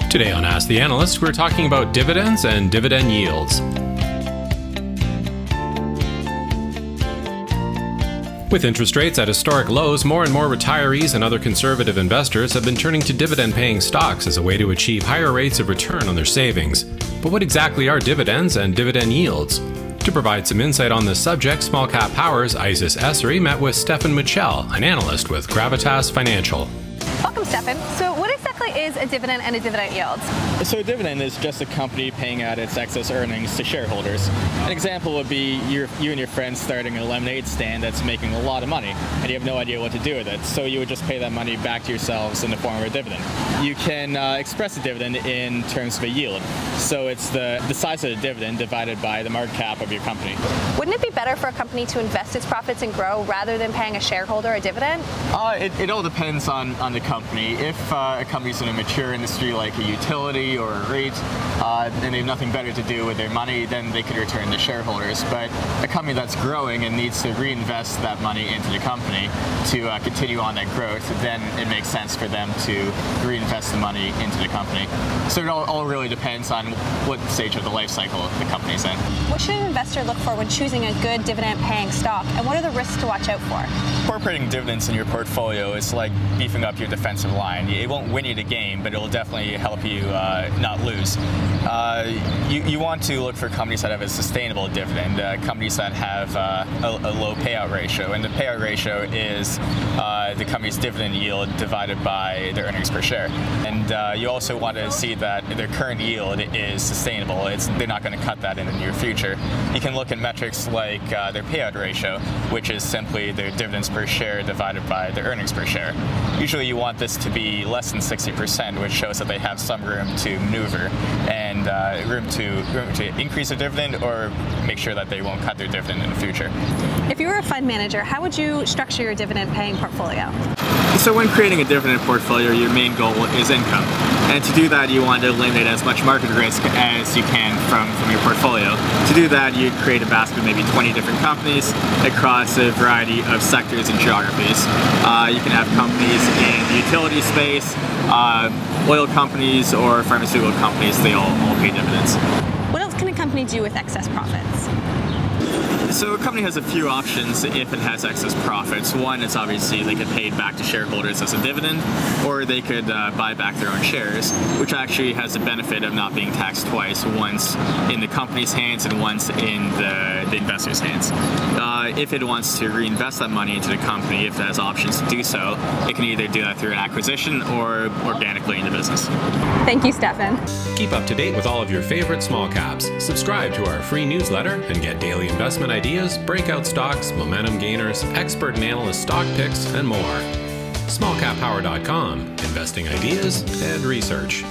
Today on Ask the Analyst, we're talking about dividends and dividend yields. With interest rates at historic lows, more and more retirees and other conservative investors have been turning to dividend-paying stocks as a way to achieve higher rates of return on their savings. But what exactly are dividends and dividend yields? To provide some insight on this subject, SmallCapPower's Isis Esri met with Stefan Muchal, an analyst with Gravitas Financial. Welcome, Stefan. So what exactly is a dividend and a dividend yield? So a dividend is just a company paying out its excess earnings to shareholders. An example would be you and your friends starting a lemonade stand that's making a lot of money, and you have no idea what to do with it. So you would just pay that money back to yourselves in the form of a dividend. You can express a dividend in terms of a yield. So it's the size of the dividend divided by the market cap of your company. Wouldn't it be better for a company to invest its profits and grow rather than paying a shareholder a dividend? It all depends on the company. If a company's in a mature industry like a utility or a REIT, and they have nothing better to do with their money, then they could return to shareholders. But a company that's growing and needs to reinvest that money into the company to continue on that growth, then it makes sense for them to reinvest the money into the company. So it all really depends on what stage of the life cycle the company's in. What should an investor look for when choosing a good dividend-paying stock, and what are the risks to watch out for? Incorporating dividends in your portfolio is like beefing up your defensive line. It won't win you the game, but it will definitely help you not lose. You want to look for companies that have a sustainable dividend, companies that have a low payout ratio, and the payout ratio is the company's dividend yield divided by their earnings per share. And you also want to see that their current yield is sustainable. They're not going to cut that in the near future. You can look at metrics like their payout ratio, which is simply their dividends per share divided by their earnings per share. Usually you want this to be less than 60%, which shows that they have some room to maneuver and room to increase their dividend or make sure that they won't cut their dividend in the future. If you were a fund manager, how would you structure your dividend-paying portfolio? So when creating a dividend portfolio, your main goal is income. And to do that, you want to eliminate as much market risk as you can from your portfolio. To do that, you'd create a basket of maybe 20 different companies across a variety of sectors and geographies. You can have companies in the utility space, oil companies, or pharmaceutical companies. They all pay dividends. What else can a company do with excess profits? So a company has a few options if it has excess profits. One is obviously they could pay it back to shareholders as a dividend, or they could buy back their own shares, which actually has the benefit of not being taxed twice, once in the company's hands and once in the investor's hands. If it wants to reinvest that money into the company, if it has options to do so, it can either do that through an acquisition or organically in the business. Thank you, Stefan. Keep up to date with all of your favorite small caps. Subscribe to our free newsletter and get daily investment ideas, breakout stocks, momentum gainers, expert and analyst stock picks, and more. SmallCapPower.com, investing ideas and research.